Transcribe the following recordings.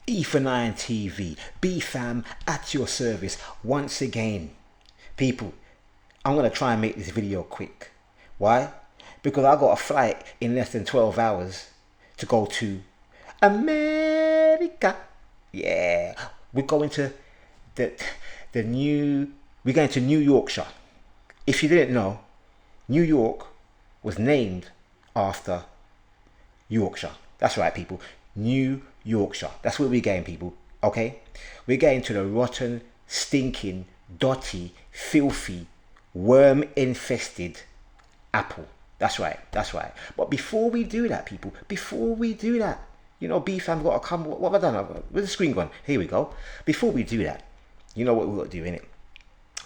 E9 TV, B-Fam at your service once again. People, I'm going to try and make this video quick. Why? Because I got a flight in less than 12 hours to go to America. Yeah, we're going to we're going to New Yorkshire. If you didn't know, New York was named after Yorkshire. That's right, people. New Yorkshire. That's where we're going, people. Okay? We're going to the rotten, stinking, dotty, filthy, worm-infested Apple. That's right. That's right. But before we do that, people, before we do that, you know, B-Fam got to come. What have I done? Where's the screen gone? Here we go. Before we do that, you know what we've got to do, innit?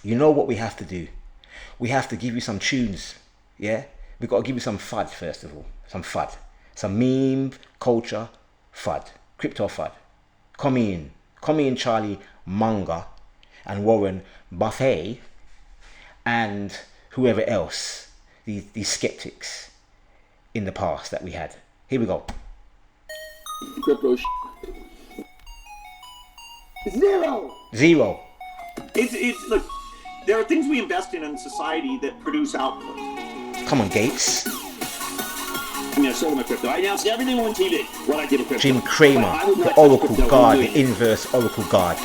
You know what we have to do? We have to give you some tunes. Yeah? We've got to give you some FUD, first of all. Some FUD. Some meme culture FUD. Crypto FUD. Come in, Charlie Munger and Warren Buffett and whoever else, these skeptics in the past that we had. Here we go. Crypto Zero. It's look, there are things we invest in society that produce output. Come on, Gates. I mean, I sold my crypto. I announced everything on TV what I did with crypto. Jim Cramer, the Oracle Guard, the inverse Oracle Guard.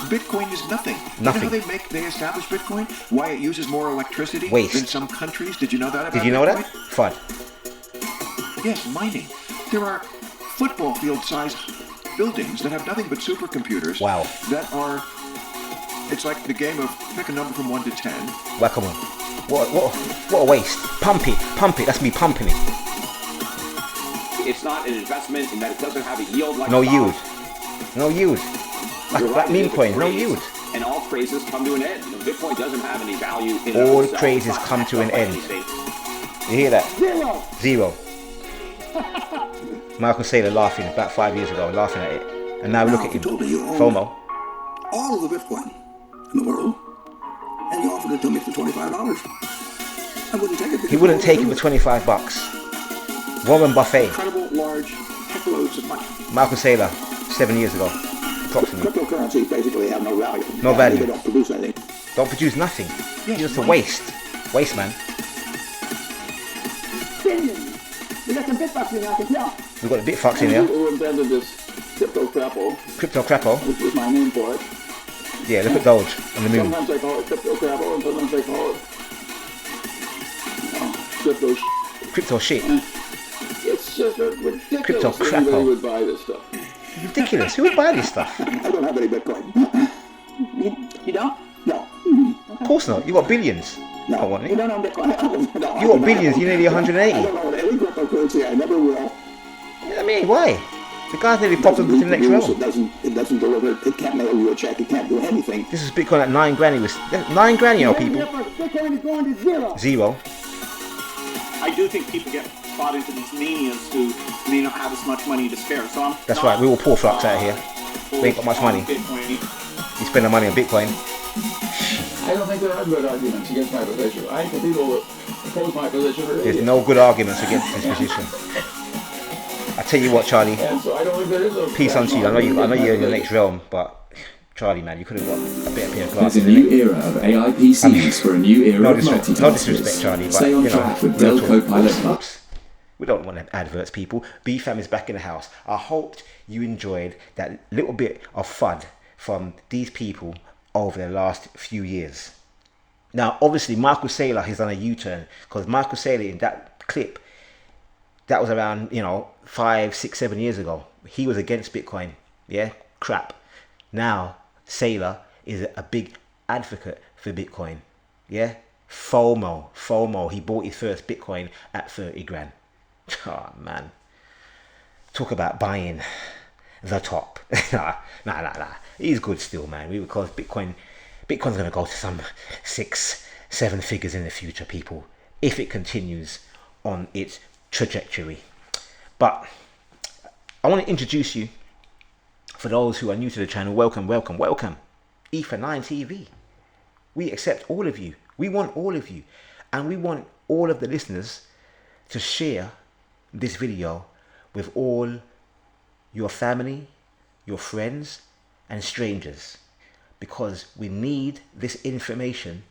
Bitcoin is nothing. Nothing. You know how they established Bitcoin? Why it uses more electricity Waste. than some countries? Did you know that about Did you know Bitcoin? that? FUD. Yes, mining. There are football field-sized buildings that have nothing but supercomputers. Wow. That are, it's like the game of pick a number from 1 to 10. Whack-a-mole. What a waste. Pump it. That's me pumping it. It's not an investment in that it doesn't have a yield like No a yield. stock. No yield. That meme coin, no yield. And all crazes come to an end. You know, Bitcoin doesn't have any value in and All of itself. crazes It's not come to an backed up by end. anything. You hear that? Zero. Michael Saylor laughing about 5 years ago, laughing at it. And now look at him. FOMO. All of the Bitcoin in the world, and you offered it to me for $25. I wouldn't take it. He wouldn't take it for $25. Warren Buffett. Incredible large heckloads of money. Michael Saylor, 7 years ago, approximately. Cryptocurrencies basically have no value. No value. They don't produce anything. Don't produce nothing. Yes, You're just a money. waste, man. Billions. We got some Bitbucks in there, I can tell. We've got the Bitfucks in here. Who invented this crypto crapple, Crypto Crapo. which is my name for it. Yeah, look at Doge on the moon. Sometimes they call it crypto crapple, and sometimes they call it crypto Crypto shit. It's just ridiculous. Crypto that crapple. anybody would buy this stuff. Ridiculous. Who would buy this stuff? I don't have any Bitcoin. You don't? No. Of course not. You got billions. No. I want You it. don't own Bitcoin? No, You got billions. You're nearly I 180. don't own any cryptocurrency. I never will. I mean, why? The guy's nearly popped up to the next level. It doesn't deliver. It can't mail you a check. It can't do anything. This is Bitcoin at 9 grand. It was 9 grand, you know, people. Bitcoin is going to zero. Zero. I do think people get bought into these manias who may not have as much money to spare. So I'm That's not, right. We all poor fucks out here. We ain't got much money. Bitcoin. You spend the money on Bitcoin. I don't think there are good arguments against my position. I think the people that oppose my position are There's idiots. no good arguments against this position. I tell you what, Charlie. And so I don't think there is a Peace unto you. I know you're in the next realm, but Charlie, man, you could have got a better pair of It's glasses. a new era of AI PCs for a new era No of disrespect, multitaskers. Charlie, but Stay on you know, track with real Dell talk. Copilot Plus. Oops. We don't want adverts, people. B-Fam is back in the house. I hoped you enjoyed that little bit of FUD from these people over the last few years. Now, obviously, Michael Saylor has done a U-turn, because Michael Saylor in that clip, that was around, 5, 6, 7 years ago. He was against Bitcoin. Yeah, crap. Now, Saylor is a big advocate for Bitcoin. Yeah, FOMO. He bought his first Bitcoin at 30 grand. Oh, man. Talk about buying the top. Nah. He's good still, man. Because Bitcoin's going to go to some 6, 7 figures in the future, people, if it continues on its trajectory. But I want to introduce you, for those who are new to the channel, welcome. E9 TV. We accept all of you. We want all of you. And we want all of the listeners to share this video with all your family, your friends, and strangers, because we need this information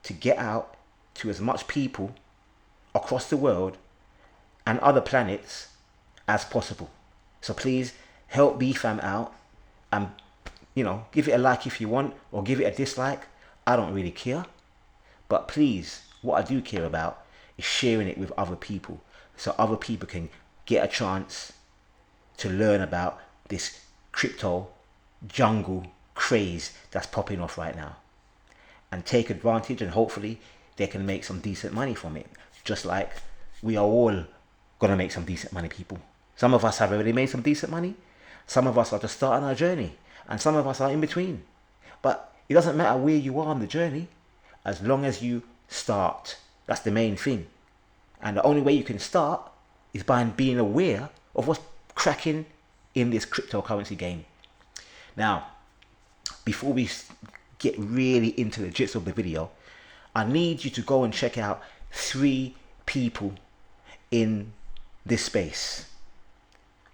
to get out to as much people across the world and other planets as possible. So please help BFam out, and give it a like if you want, or give it a dislike. I don't really care. But please, what I do care about is sharing it with other people, so other people can get a chance to learn about this crypto jungle craze that's popping off right now, and take advantage, and hopefully they can make some decent money from it, just like we are all gonna make some decent money, people. Some of us have already made some decent money, some of us are just starting our journey, and some of us are in between. But it doesn't matter where you are on the journey, as long as you start. That's the main thing. And the only way you can start is by being aware of what's cracking in this cryptocurrency game. Now, before we get really into the gist of the video, I need you to go and check out 3 people in this space.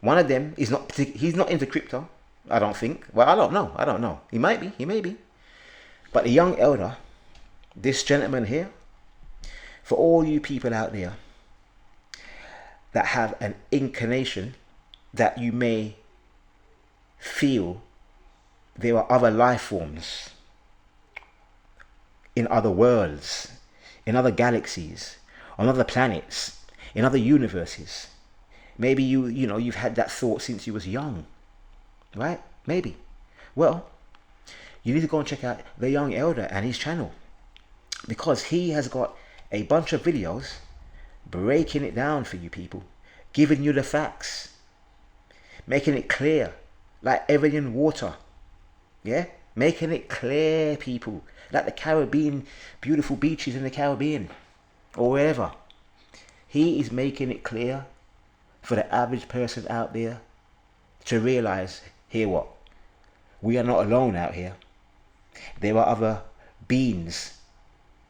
One of them is he's not into crypto, I don't think. Well, I don't know. He may be. But the young elder, this gentleman here, for all you people out there that have an inclination that you may feel there are other life forms in other worlds, in other galaxies, on other planets, in other universes. Maybe you've had that thought since you was young, right? Maybe. Well, you need to go and check out the young elder and his channel, because he has got a bunch of videos breaking it down for you people, giving you the facts, making it clear, like Evian water. Yeah, making it clear, people, like the Caribbean, beautiful beaches in the Caribbean or wherever. He is making it clear for the average person out there to realize, hear what? We are not alone out here. There are other beings,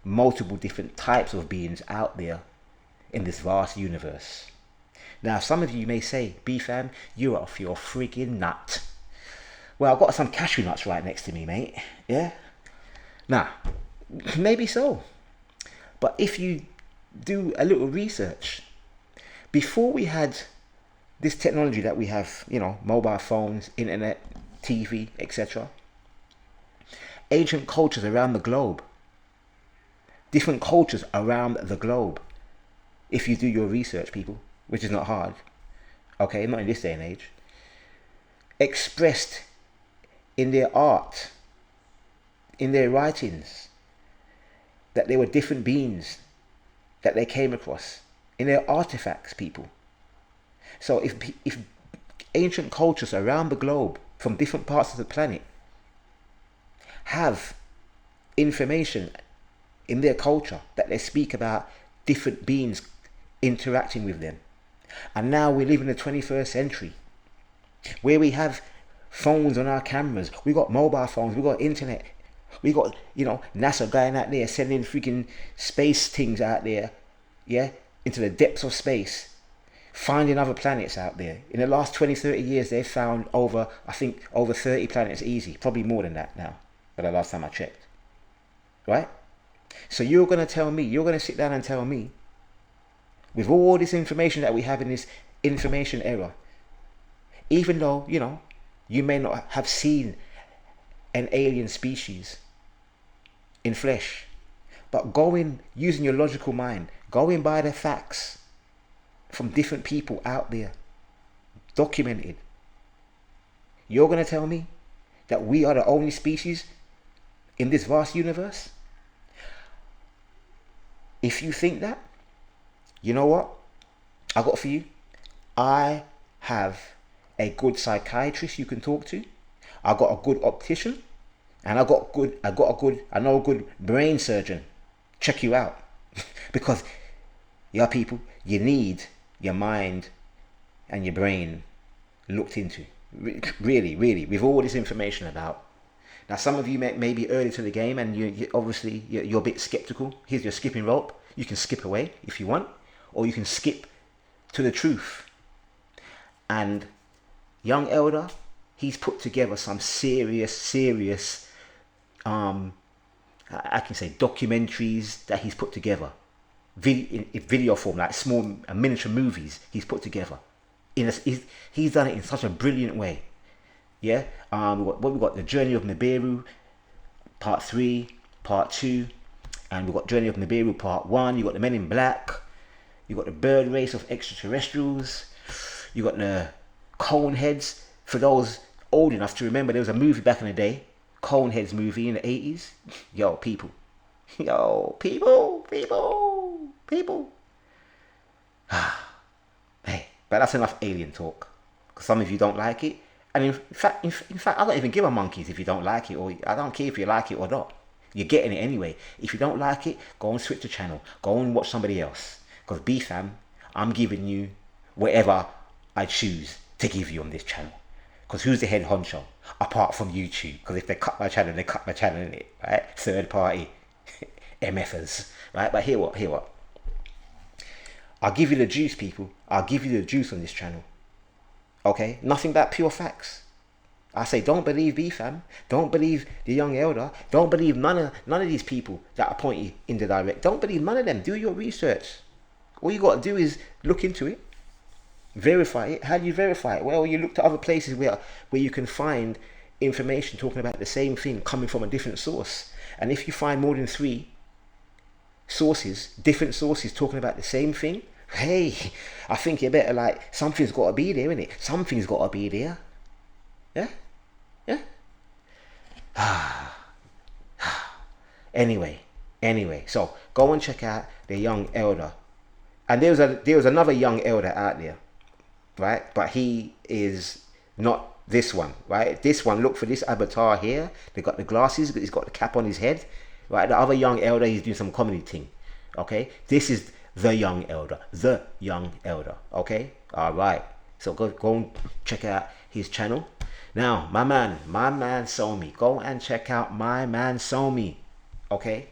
multiple different types of beings out there in this vast universe. Now, some of you may say, BFam, you're off your freaking nut. Well, I've got some cashew nuts right next to me, mate. Yeah? Now, maybe so. But if you do a little research, before we had this technology that we have, mobile phones, internet, TV, etc., ancient cultures around the globe, different cultures around the globe, if you do your research, people, which is not hard, okay, not in this day and age, expressed in their art, in their writings, that there were different beings that they came across, in their artifacts, people. So if ancient cultures around the globe, from different parts of the planet, have information in their culture that they speak about different beings interacting with them, and now we live in the 21st century where we have phones on our cameras, we got mobile phones, we got internet, we got NASA going out there sending freaking space things out there, yeah, into the depths of space, finding other planets out there. In the last 20-30 years they've found over 30 planets easy, probably more than that now, but the last time I checked, right? So you're going to sit down and tell me, with all this information that we have in this information era, even though you may not have seen an alien species in flesh, but using your logical mind, going by the facts from different people out there, documented, you're going to tell me that we are the only species in this vast universe? If you think that, you know what I got for you? I have a good psychiatrist you can talk to. I got a good optician, and I know a good brain surgeon. Check you out. Because people, you need your mind and your brain looked into, really, with all this information about. Now, some of you may be early to the game, and you're a bit skeptical. Here's your skipping rope. You can skip away if you want, or you can skip to the truth. And young elder, he's put together some serious, I can say documentaries that he's put together, in video form, like small miniature movies he's put together. He's done it in such a brilliant way. Yeah, we've got the Journey of Nibiru, Part 3, Part 2, and we've got Journey of Nibiru Part 1. You've got the Men in Black, you've got the Bird Race of Extraterrestrials, you've got the Coneheads. For those old enough to remember, there was a movie back in the day, Coneheads movie in the 80s. Yo, people. Hey, but that's enough alien talk. Because some of you don't like it. And in fact, I don't even give a monkeys if you don't like it, or I don't care if you like it or not. You're getting it anyway. If you don't like it, go and switch the channel. Go and watch somebody else. Because BFam, I'm giving you whatever I choose to give you on this channel. Because who's the head honcho? Apart from YouTube. Because if they cut my channel, they cut my channel, innit? Right? Third party MFers. Right? But hear what? I'll give you the juice, people. I'll give you the juice on this channel. Okay? Nothing but pure facts. I say, don't believe BFam. Don't believe the young elder. Don't believe none of these people that are pointing in the direct. Don't believe none of them. Do your research. All you got to do is look into it. Verify it. How do you verify it? Well, you look to other places where you can find information talking about the same thing coming from a different source. And if you find more than 3 sources, different sources talking about the same thing, hey, I think you better, like, something's got to be there, innit? Something's got to be there. Yeah? Anyway, so go and check out the young elder. And there was another young elder out there, right? But he is not this one, right? This one, look for this avatar here. They got the glasses, he's got the cap on his head, right? The other young elder, he's doing some comedy thing, okay? This is the young elder, okay? All right. So go and check out his channel. Now, my man Somi, go and check out my man Somi, okay?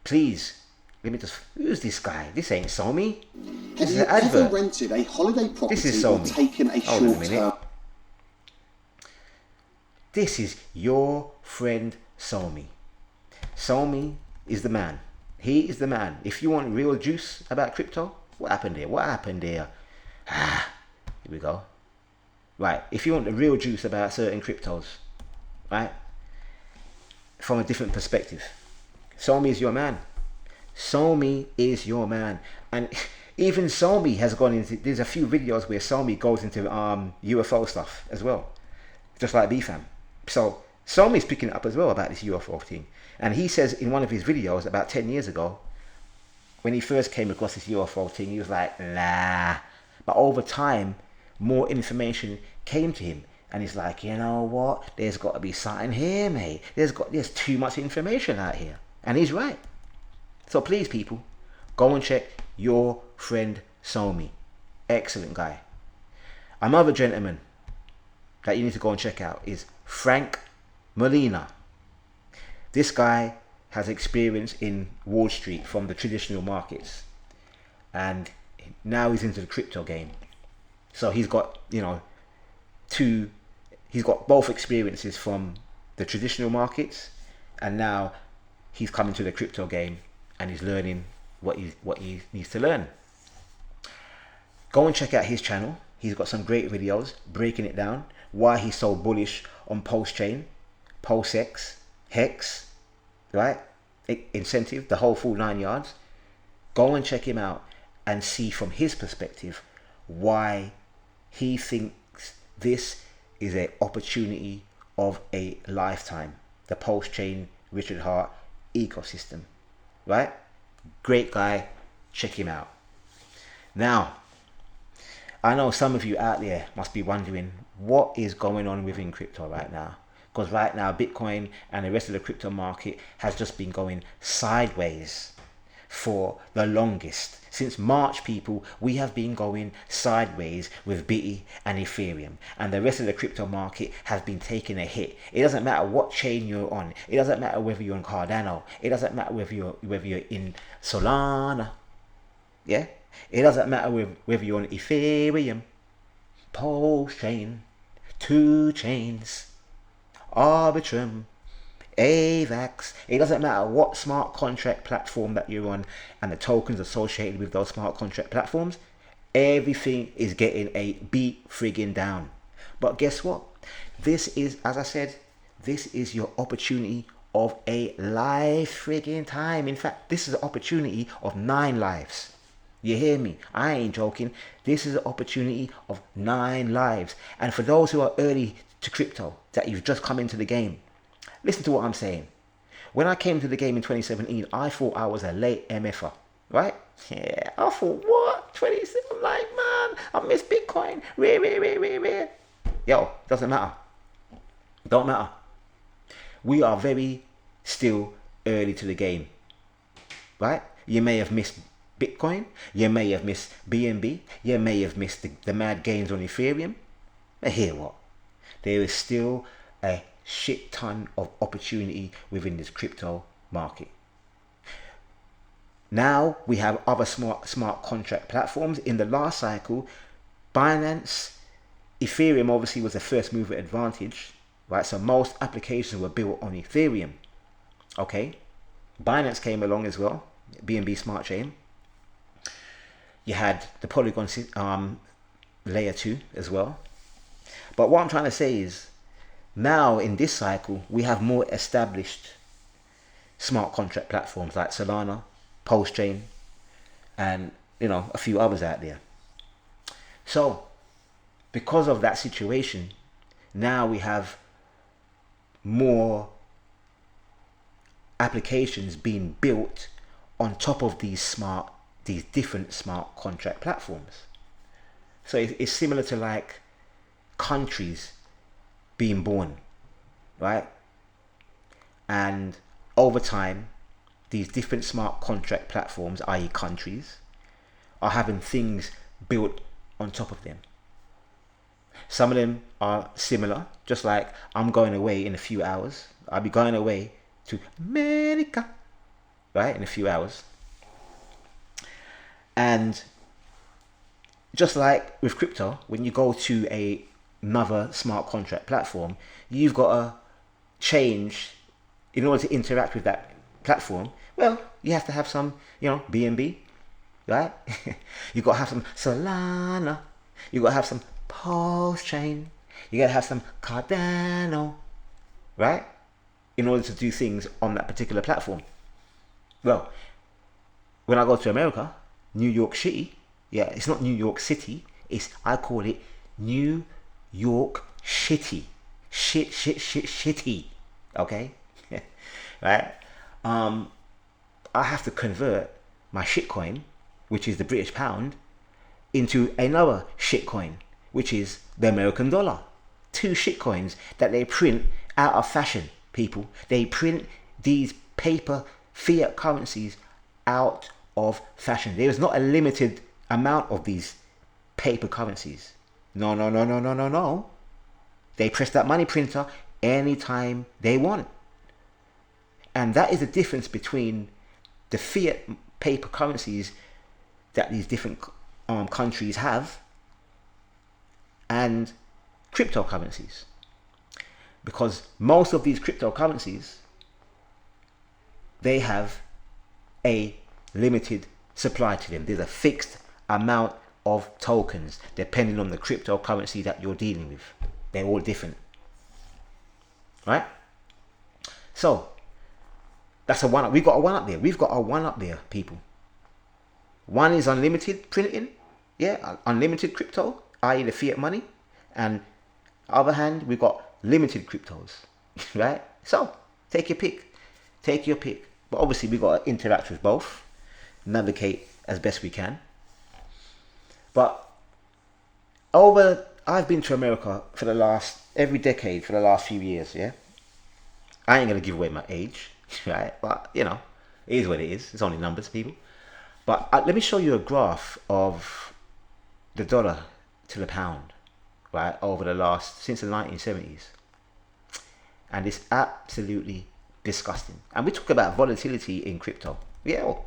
Please, let me just, who's this guy? This ain't Somi. This is an advert. Have you ever rented a holiday property This is or Somi. taken a Hold on a short minute. This is your friend Somi. Somi is the man. He is the man. If you want real juice about crypto, what happened there? Here we go. Right, if you want the real juice about certain cryptos, right, from a different perspective, Somi is your man. Somi is your man. And even Somi has gone into, there's a few videos where Somi goes into UFO stuff as well, just like BFam. So Somi's picking it up as well about this UFO thing. And he says in one of his videos about 10 years ago, when he first came across this UFO thing, he was like, nah. But over time, more information came to him, and he's like, you know what? There's got to be something here, mate. There's too much information out here, and he's right. So please, people, go and check your friend Somi. Excellent guy. Another gentleman that you need to go and check out is Frank Molina. This guy has experience in Wall Street from the traditional markets, and now he's into the crypto game. So he's got, he's got both experiences from the traditional markets, and now he's coming to the crypto game and he's learning what he needs to learn. Go and check out his channel. He's got some great videos breaking it down, why he's so bullish on post-chain, post-X, Hex, right? Incentive, the whole full 9 yards. Go and check him out and see from his perspective why he thinks this is an opportunity of a lifetime. The post-chain Richard Hart ecosystem, right? Great guy, check him out. Now, I know some of you out there must be wondering what is going on within crypto right now. Because right now, Bitcoin and the rest of the crypto market has just been going sideways for the longest. Since March, people, we have been going sideways with Bitty and Ethereum, and the rest of the crypto market has been taking a hit. It doesn't matter what chain you're on. It doesn't matter whether you're on Cardano. It doesn't matter whether you're in Solana. Yeah, it doesn't matter whether you're on Ethereum. Pulse chain, 2 chains, Arbitrum, AVAX. It doesn't matter what smart contract platform that you're on and the tokens associated with those smart contract platforms. Everything is getting a beat friggin' down. But guess what? This is, as I said, this is your opportunity of a life friggin' time. In fact, this is an opportunity of 9 lives. You hear me? I ain't joking. This is an opportunity of 9 lives. And for those who are early to crypto, that you've just come into the game, listen to what I'm saying. When I came to the game in 2017, I thought I was a late MFer, right? Yeah, I thought, what? 27? I'm like, man, I miss Bitcoin. Rare. Yo, doesn't matter. Don't matter. We are very still early to the game, right? You may have missed Bitcoin. You may have missed BNB. You may have missed the mad gains on Ethereum. But hear what? There is still a shit ton of opportunity within this crypto market. Now we have other smart contract platforms. In the last cycle, Binance, Ethereum obviously was the first mover advantage, right? So most applications were built on Ethereum. Okay, Binance came along as well, BNB Smart Chain. You had the Polygon layer 2 as well. But what I'm trying to say is, now in this cycle, we have more established smart contract platforms like Solana, Pulse Chain, and a few others out there. So because of that situation, now we have more applications being built on top of these different smart contract platforms. So it's similar to like countries being born, right? And over time, these different smart contract platforms, i.e. countries, are having things built on top of them. Some of them are similar, just like I'm going away in a few hours. I'll be going away to America, right, in a few hours. And just like with crypto, when you go to another smart contract platform, you've got to change in order to interact with that platform. Well, you have to have some, BNB, right? You've got to have some Solana. You've got to have some Pulse Chain. You got to have some Cardano, right? In order to do things on that particular platform. Well, when I go to America, New York City, yeah, it's not New York City. I call it New York Shitty. Shitty. Okay? Right? I have to convert my shitcoin, which is the British pound, into another shitcoin, which is the American dollar. 2 shitcoins that they print out of fashion, people. They print these paper fiat currencies out of fashion. There is not a limited amount of these paper currencies. No. They press that money printer anytime they want. And that is the difference between the fiat paper currencies that these different countries have and cryptocurrencies. Because most of these cryptocurrencies, they have a limited supply to them. There's a fixed amount of tokens depending on the cryptocurrency that you're dealing with. They're all different, right? So that's a one up. We've got a one up there. People. One is unlimited printing, yeah, unlimited crypto, i.e. the fiat money, and other hand we've got limited cryptos, right? So take your pick. But obviously we've got to interact with both, navigate as best we can. But I've been to America every decade for the last few years, yeah. I ain't gonna give away my age, right? But it is what it is. It's only numbers, people. But let me show you a graph of the dollar to the pound, right, since the 1970s. And it's absolutely disgusting. And we talk about volatility in crypto. Yo,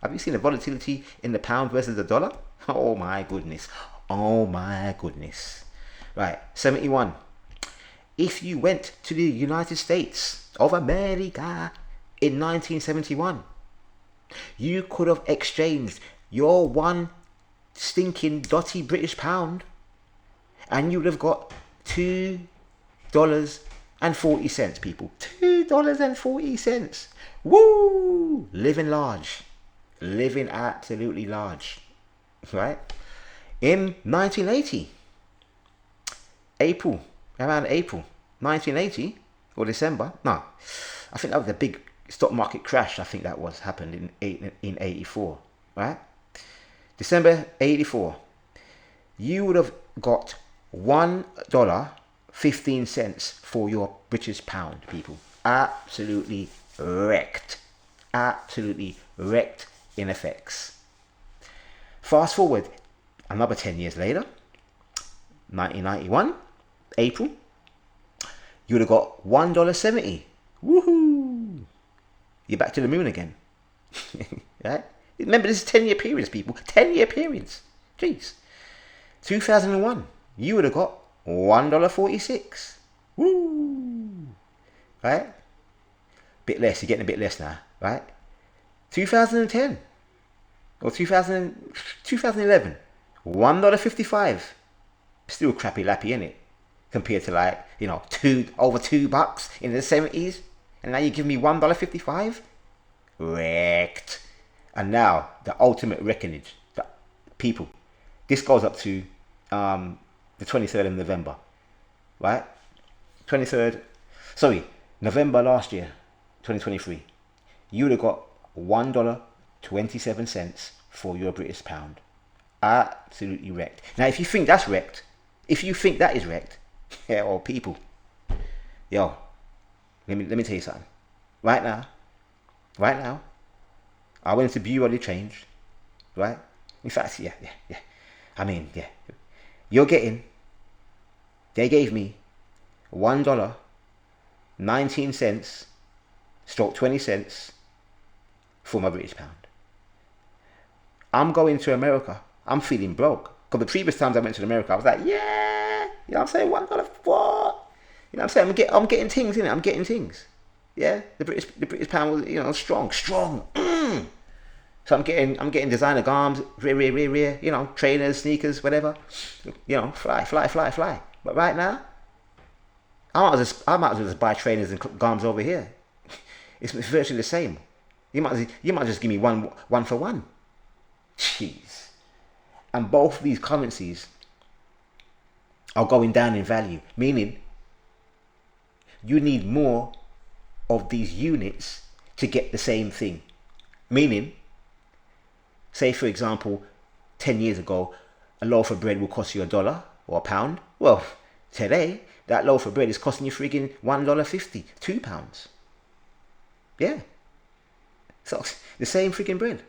have you seen the volatility in the pound versus the dollar? Oh my goodness. Right, 71. If you went to the United States of America in 1971, you could have exchanged your one stinking dotty British pound and you would have got $2.40, people. $2.40. Woo! Living large. Living absolutely large. Right? In 1980, around April 1980 or December, no, I think that was the big stock market crash. I think that happened in 84, right? December 84, you would have got $1.15 for your British pound, people. Absolutely wrecked. Absolutely wrecked in FX. Fast forward another 10 years later, 1991, April, you would have got $1.70. Woohoo! You're back to the moon again. Right? Remember, this is 10-year periods, people. 10-year periods. Jeez. 2001, you would have got $1.46. Woo! Right? Bit less. You're getting a bit less now. Right? 2010 or 2011, $1.55. Still crappy lappy, innit? Compared to over $2 in the 70s, and now you give me $1.55. Wrecked. And now the ultimate reckonage, people. This goes up to the 23rd of November, right? November last year, 2023. You would have got $1.27 for your British pound. Absolutely wrecked. Now, if you think that's wrecked, if you think that is wrecked, yeah, well, people, yo, let me tell you something. Right now, I went to Bureau de Change, right? In fact, yeah. I mean, yeah. They gave me $1.19 stroke 20 cents for my British pound. I'm going to America. I'm feeling broke. Because the previous times I went to America, I was like, yeah, you know what I'm saying? $1 what? You know what I'm saying? I'm getting things, innit? I'm getting things. Yeah, the British pound was, strong. So I'm getting designer garms, rear, trainers, sneakers, whatever. Fly. But right now, I might as well just buy trainers and garms over here. It's virtually the same. You might just give me one for one. Jeez. And both of these currencies are going down in value, meaning you need more of these units to get the same thing. Meaning, say for example, 10 years ago, a loaf of bread will cost you $1 or £1. Well, today, that loaf of bread is costing you friggin' $1.50, £2. Yeah. So, the same friggin' bread.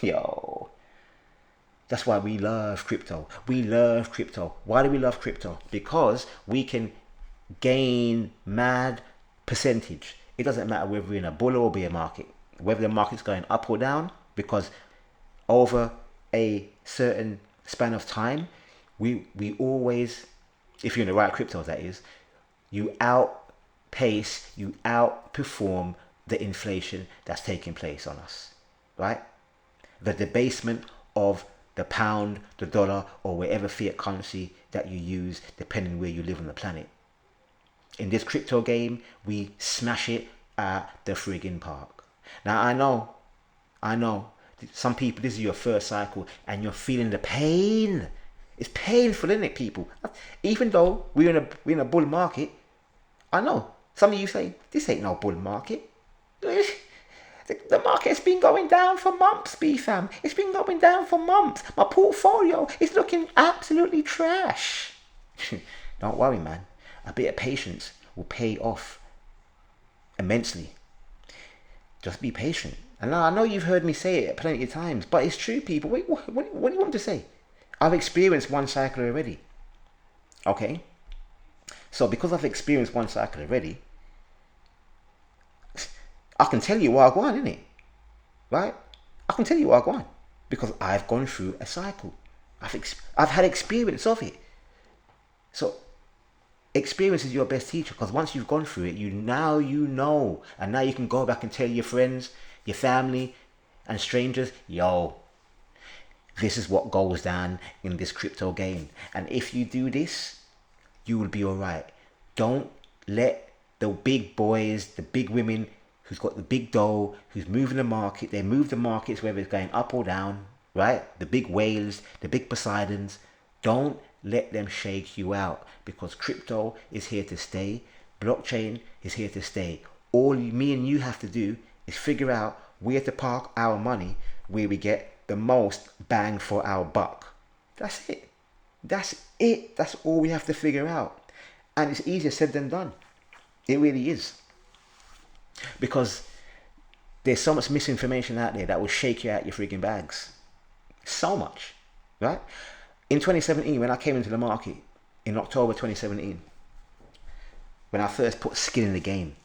Yo. That's why we love crypto. We love crypto. Why do we love crypto? Because we can gain mad percentage. It doesn't matter whether we're in a bull or bear market, whether the market's going up or down, because over a certain span of time, we always, if you're in the right cryptos, that is, you outperform the inflation that's taking place on us, right? The debasement of the pound, the dollar, or whatever fiat currency that you use, depending where you live on the planet. In this crypto game, we smash it at the friggin' park. Now, I know, some people, this is your first cycle, and you're feeling the pain. It's painful, isn't it, people? Even though we're in a bull market, I know, some of you say, this ain't no bull market. The market's been going down for months, B-fam. It's been going down for months. My portfolio is looking absolutely trash. Don't worry, man. A bit of patience will pay off immensely. Just be patient. And I know you've heard me say it plenty of times, but it's true, people. Wait, what do you want to say? I've experienced one cycle already. Okay? So because I've experienced one cycle already, I can tell you what I want, innit? Right? I can tell you what I want because I've gone through a cycle. I've had experience of it. So experience is your best teacher, because once you've gone through it, you know, and now you can go back and tell your friends, your family, and strangers, yo, this is what goes down in this crypto game, and if you do this, you will be all right. Don't let the big boys, the big women, who's got the big dough, who's moving the market, they move the markets whether it's going up or down, right? The big whales, the big Poseidons, don't let them shake you out, because crypto is here to stay. Blockchain is here to stay. All me and you have to do is figure out where to park our money, where we get the most bang for our buck. That's it. That's it. That's all we have to figure out. And it's easier said than done. It really is. Because there's so much misinformation out there that will shake you out your frigging bags. So much, right? In 2017, when I came into the market, in October 2017, when I first put skin in the game,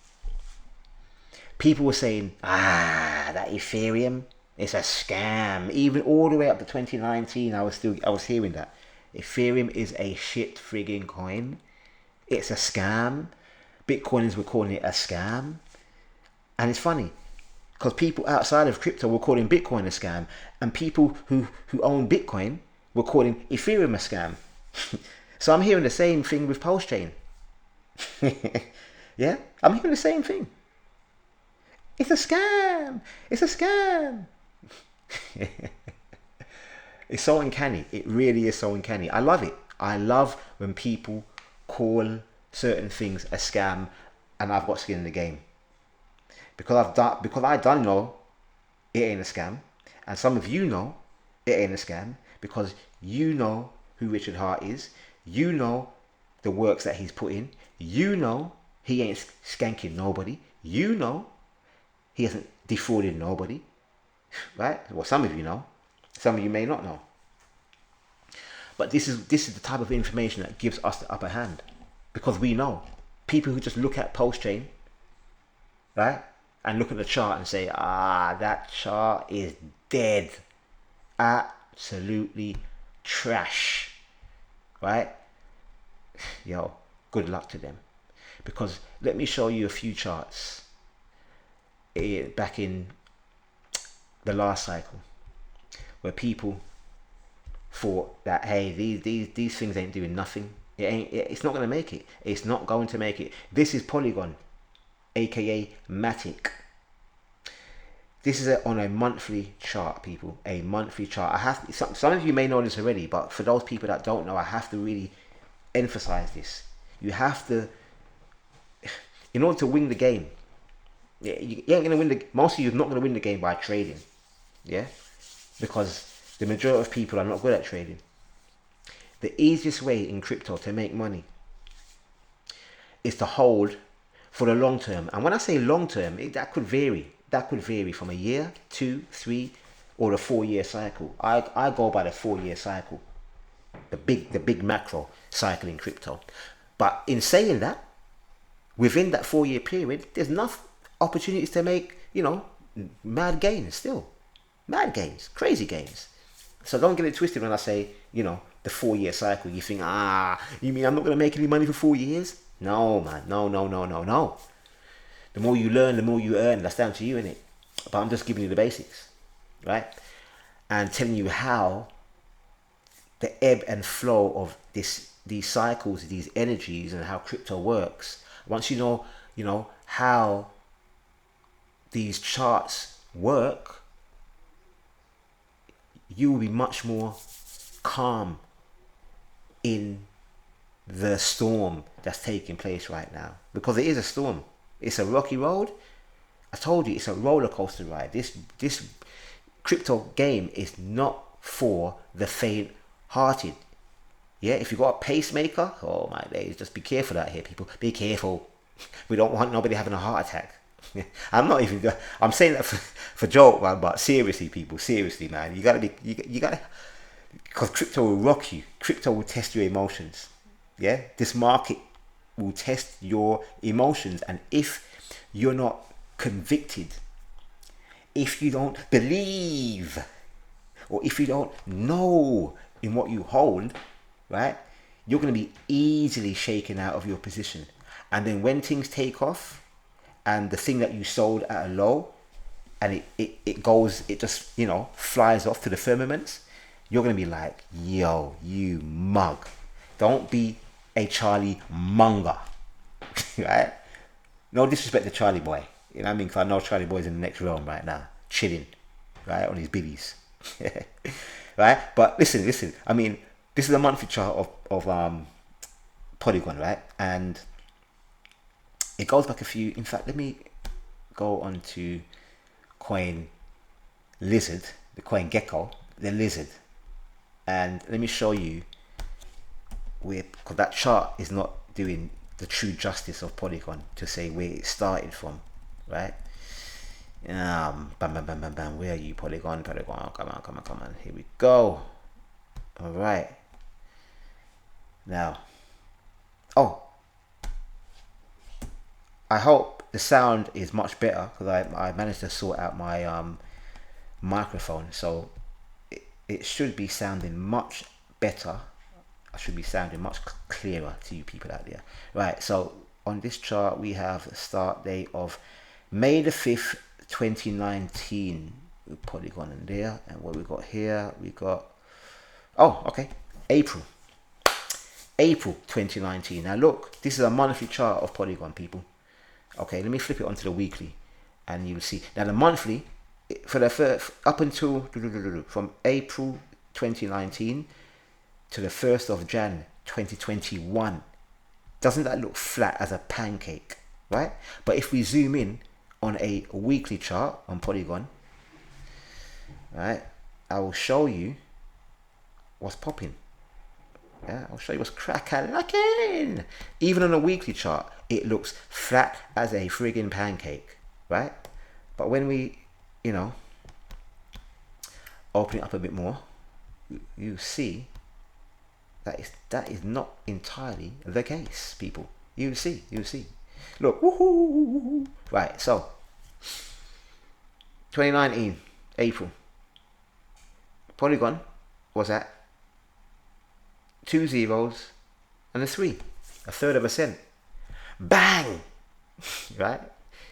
people were saying, that Ethereum, it's a scam. Even all the way up to 2019, I was hearing that. Ethereum is a shit frigging coin. It's a scam. Bitcoiners were calling it a scam. And it's funny, because people outside of crypto were calling Bitcoin a scam, and people who own Bitcoin were calling Ethereum a scam. So I'm hearing the same thing with Pulse-Chain. Yeah, I'm hearing the same thing. It's a scam. It's a scam. It's so uncanny. It really is so uncanny. I love it. I love when people call certain things a scam, and I've got skin in the game. Because I done know it ain't a scam, and some of you know it ain't a scam, because you know who Richard Hart is, you know the works that he's put in, you know he ain't skanking nobody, you know he hasn't defrauded nobody, right? Well, some of you know, some of you may not know. But this is the type of information that gives us the upper hand, because we know people who just look at Pulse-Chain, right, and look at the chart and say, that chart is dead, absolutely trash, right? Yo, good luck to them. Because let me show you a few charts back in the last cycle, where people thought that, hey, these things ain't doing nothing. It's not going to make it. It's not going to make it. This is Polygon, aka Matic. This is on a monthly chart, people. A monthly chart. Some of you may know this already, but for those people that don't know, I have to really emphasize this. You have to, in order to win the game, you ain't going to win most of you are not going to win the game by trading. Yeah? Because the majority of people are not good at trading. The easiest way in crypto to make money is to hold for the long term. And when I say long term, that could vary. That could vary from a year, 2, 3, or a 4-year cycle. I go by the 4-year cycle, the big macro cycle in crypto. But in saying that, within that 4-year period, there's enough opportunities to make, mad gains still. Mad gains, crazy gains. So don't get it twisted when I say, the 4-year cycle. You think, you mean I'm not going to make any money for 4 years? No, man. No. The more you learn, the more you earn. That's down to you, innit? But I'm just giving you the basics, right? And telling you how the ebb and flow of these cycles, these energies, and how crypto works. Once you know how these charts work, you will be much more calm in the storm that's taking place right now, because it is a storm. It's a rocky road. I told you, it's a roller coaster ride. This crypto game is not for the faint-hearted. Yeah, if you got a pacemaker, oh my days, just be careful out here, people. Be careful. We don't want nobody having a heart attack. I'm saying that for joke, man, but seriously, people, seriously, man, you gotta, because crypto will rock you. Crypto will test your emotions. Yeah, this market will test your emotions, and if you're not convicted, if you don't believe, or if you don't know in what you hold, right, you're going to be easily shaken out of your position. And then when things take off and the thing that you sold at a low and it goes, it just, you know, flies off to the firmaments, you're going to be like, yo, you mug. Don't be a Charlie monger, right? No disrespect to Charlie boy. You know what I mean? Because I know Charlie boy's in the next realm right now, chilling, right, on his biddies. Right? But listen, I mean, this is a monthly chart of Polygon, right? And it goes back a few. In fact, let me go on to Coin Lizard, the Coin Gecko, the lizard, and let me show you where, because that chart is not doing the true justice of Polygon to say where it started from, right? Bam, bam, bam, bam, bam. Where are you, Polygon? Come on. Here we go. All right. Now, I hope the sound is much better because I managed to sort out my microphone, so it should be sounding much better. I should be sounding much clearer to you people out there. Right, so on this chart we have the start date of May the 5th, 2019 with Polygon in there, and what we got here, we got April 2019. Now look, this is a monthly chart of Polygon, people. Okay, let me flip it onto the weekly and you'll see. Now the monthly, for the first, up until from April 2019 to the 1st of Jan 2021, doesn't that look flat as a pancake, right? But if we zoom in on a weekly chart on Polygon, right, I will show you what's popping. Yeah, I'll show you what's crack-a-lacking. Even on a weekly chart, it looks flat as a friggin' pancake, right? But when we, you know, open it up a bit more, you see that is not entirely the case, people. You see. Look, woohoo! Right, so 2019 April, Polygon was at 2 zeros and a 3, a third of a cent. Bang! Right?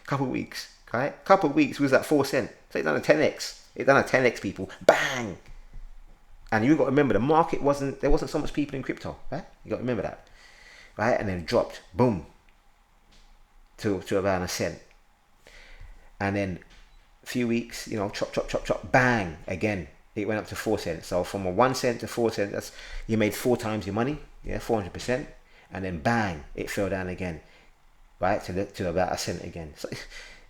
Couple of weeks, right? Couple of weeks was at 4 cents. So it done a 10x. It done a 10x, people. Bang! And you got to remember, the market there wasn't so much people in crypto, right? You got to remember that, right? And then dropped, boom, to around a cent. And then a few weeks, you know, chop, bang, again. It went up to 4 cents. So from a 1 cent to 4 cents, that's, you made 4 times your money, yeah, 400%. And then bang, it fell down again, right, to about a cent again. So,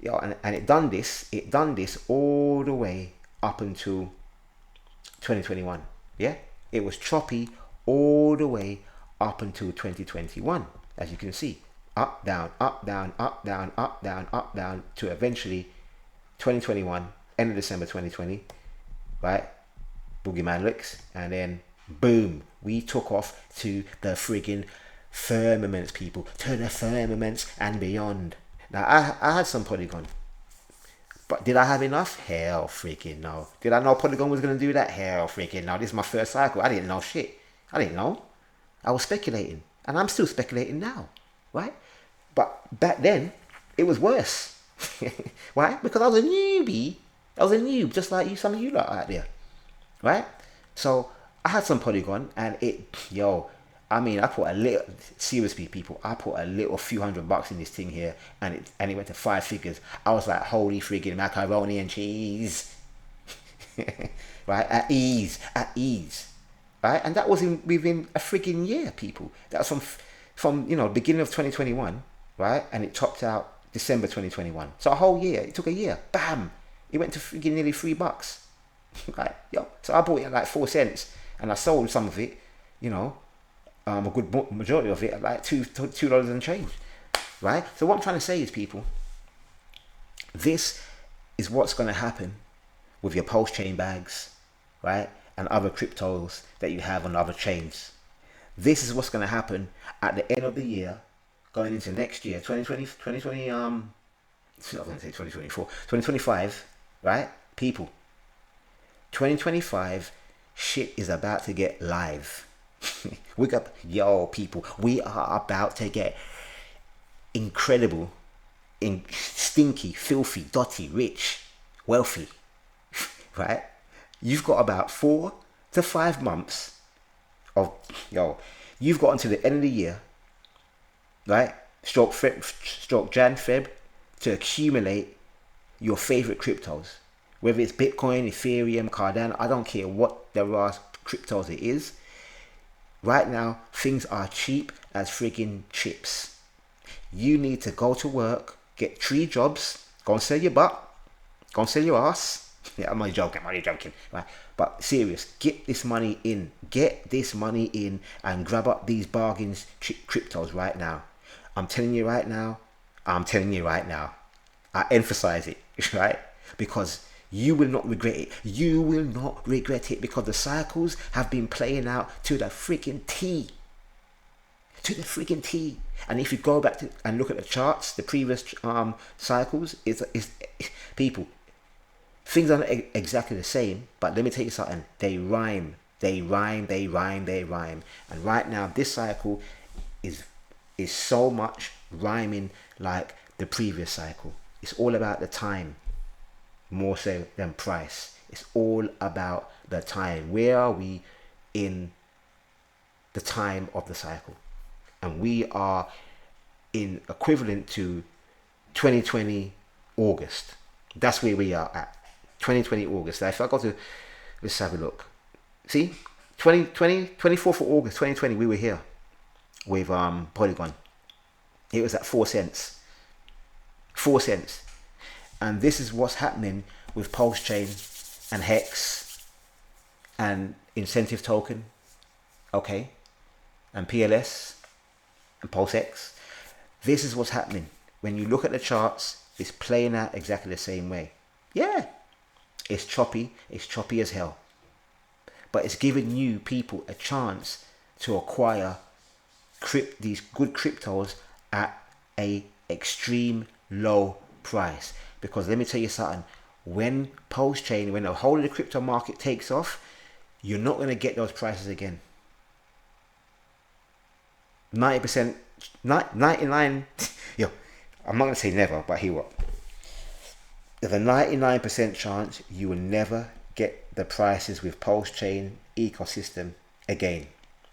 you know, and it done this all the way up until 2021. Yeah, it was choppy all the way up until 2021, as you can see, up, down, to eventually 2021, end of December 2020, right? Boogeyman looks, and then boom, we took off to the friggin' firmaments, people, to the firmaments and beyond. Now I had some Polygon, but did I have enough? Hell freaking no. Did I know Polygon was going to do that? Hell freaking no. This is my first cycle. I didn't know shit. I didn't know. I was speculating, and I'm still speculating now, right? But back then it was worse. Why? Because I was a newbie. I was a noob, just like you, some of you lot out there, right? So I had some Polygon, and I put a little, seriously people, I put a little few $100 in this thing here, and it went to 5 figures. I was like, holy freaking macaroni and cheese, right? At ease, right? And that was within a freaking year, people. That was from beginning of 2021, right? And it topped out December 2021. So a whole year. It took a year. Bam. It went to freaking nearly $3. Right? So I bought it at like 4 cents, and I sold some of it, a good majority of it at like $2 and change. Right? So what I'm trying to say is, people, this is what's going to happen with your pulse chain bags, right? And other cryptos that you have on other chains. This is what's going to happen at the end of the year, going into next year, 2025, right? People, 2025, shit is about to get live. People, we are about to get incredible, stinky, filthy, dotty, rich, wealthy, right? You've got about 4 to 5 months of, you've got until the end of the year, right? Stroke Jan, Feb, to accumulate your favorite cryptos. Whether it's Bitcoin, Ethereum, Cardano, I don't care what the last cryptos it is. Right now, things are cheap as friggin' chips. You need to go to work, get 3 jobs, go and sell your butt, go and sell your ass. Yeah, I'm only joking, right? But serious, get this money in. Get this money in and grab up these bargains, cryptos right now. I'm telling you right now. I emphasize it, right? Because you will not regret it. You will not regret it, because the cycles have been playing out to the freaking T. To the freaking T. And if you go back and look at the charts, the previous cycles, it's people, things are not exactly the same, but let me tell you something. They rhyme. And right now, this cycle is so much rhyming like the previous cycle. It's all about the time, more so than price. It's all about the time. Where are we in the time of the cycle? And we are in equivalent to 2020 August. That's where we are at. 2020 August. Now, if I go to, let's have a look. See, 24th of August 2020, we were here with Polygon. It was at 4 cents. 4 cents. And this is what's happening with Pulse Chain and Hex and Incentive Token, okay, and PLS and Pulse X. This is what's happening. When you look at the charts, it's playing out exactly the same way. Yeah, it's choppy as hell. But it's giving you people a chance to acquire these good cryptos at a extreme low price. Because let me tell you something, when Pulse Chain, when the whole of the crypto market takes off, you're not going to get those prices again. 90%, 99, I'm not going to say never, but hear what? There's a 99% chance you will never get the prices with Pulse Chain ecosystem again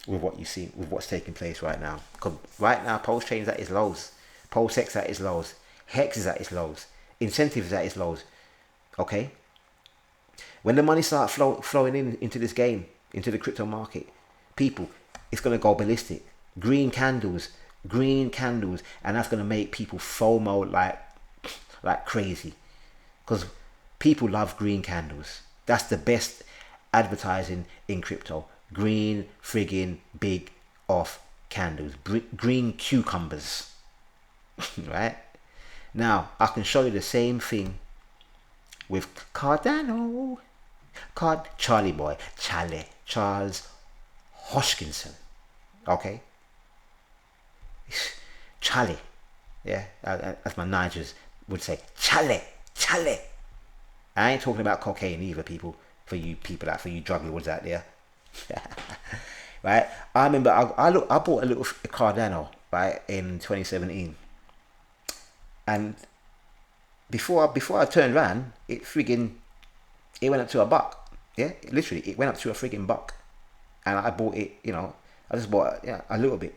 with what you see, with what's taking place right now. Because right now, Pulse Chain is at its lows. Pulse X at its lows. Hex is at its lows. Incentive is at its lows. Okay? When the money starts flowing into this game, into the crypto market, people, it's going to go ballistic. Green candles, and that's going to make people FOMO like crazy. Because people love green candles. That's the best advertising in crypto. Green friggin' big off candles. Green cucumbers. Right? Now, I can show you the same thing with Cardano. Charles Hoskinson. Okay? Charlie. Yeah, as my Nigers would say. Charlie. I ain't talking about cocaine either, people. For you drug lords out there. Right? I remember I bought a little Cardano, right, in 2017. And before I turned around, it went up to $1. Yeah, literally, it went up to a friggin' $1. And I bought it, I just bought a little bit.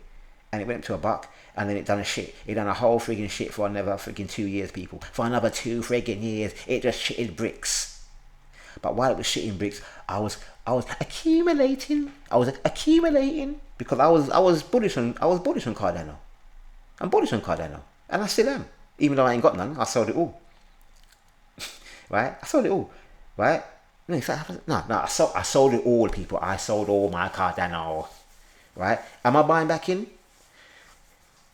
And it went up to $1, and then it done a shit. It done a whole friggin' shit for another friggin' 2 years, people. For another 2 friggin' years, it just shitted bricks. But while it was shitting bricks, I was accumulating. Because I was bullish on Cardano. I'm bullish on Cardano, and I still am. Even though I ain't got none, I sold it all. Right? I sold it all. Right? No, in fact, I sold it all, people. I sold all my Cardano. Right? Am I buying back in?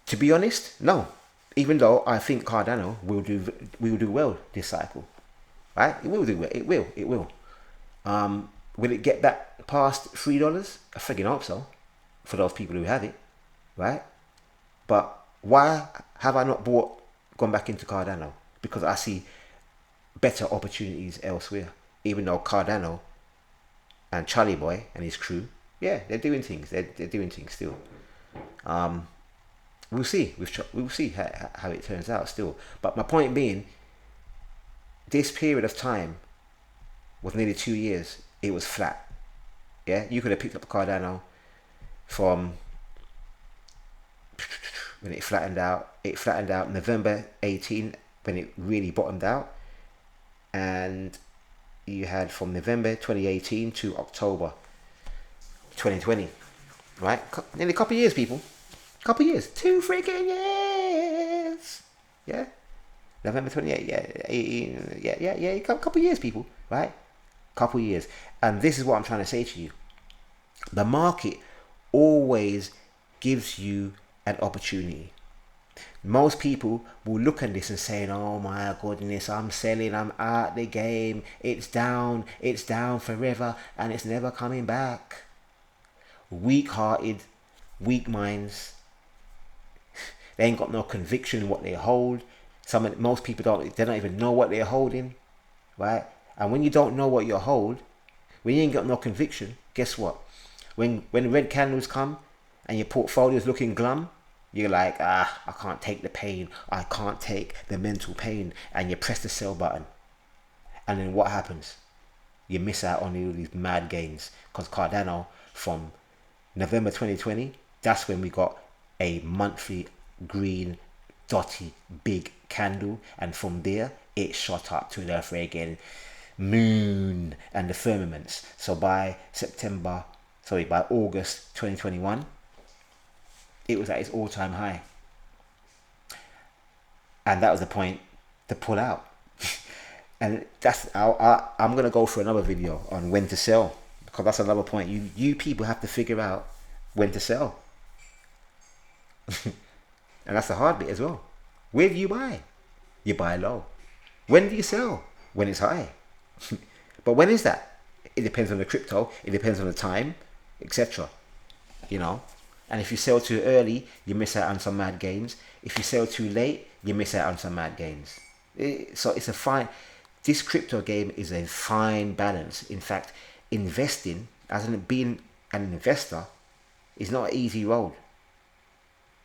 To be honest, no. Even though I think Cardano will do well this cycle. Right? It will do well. It will. Will it get back past $3? I friggin' hope so. For those people who have it. Right? But why have I not gone back into Cardano? Because I see better opportunities elsewhere. Even though Cardano and Charlie Boy and his crew, Yeah, they're doing things. They're doing things still. We'll see. We'll see how it turns out still. But my point being, this period of time was nearly 2 years. It was flat. Yeah, you could have picked up Cardano from when it flattened out. It flattened out November 18 when it really bottomed out, and you had from November 2018 to October 2020, right? Nearly a couple of years, people. Couple of years, 2 freaking years. Yeah, November 28. Yeah, 18. Yeah. Couple of years, people. Right? Couple of years, and this is what I'm trying to say to you. The market always gives you an opportunity. Most people will look at this and say, oh my goodness, I'm selling, I'm out the game, it's down forever, and it's never coming back. Weak-hearted, weak minds. They ain't got no conviction in what they hold. Most people they don't even know what they're holding, right? And when you don't know what you hold, when you ain't got no conviction, guess what? When red candles come and your portfolio's looking glum, you're like, I can't take the pain. I can't take the mental pain. And you press the sell button. And then what happens? You miss out on all these mad gains. Because Cardano, from November 2020, that's when we got a monthly green, dotty, big candle. And from there, it shot up to the friggin' moon and the firmaments. So by August 2021, it was at its all-time high, and that was the point to pull out. And that's I'm gonna go for another video on when to sell, because that's another point. You people have to figure out when to sell, and that's the hard bit as well. Where do you buy? You buy low. When do you sell? When it's high. But when is that? It depends on the crypto. It depends on the time, etc. You know. And if you sell too early, you miss out on some mad gains. If you sell too late, you miss out on some mad gains. So it's a fine. This crypto game is a fine balance. In fact, investing, being an investor, is not an easy road.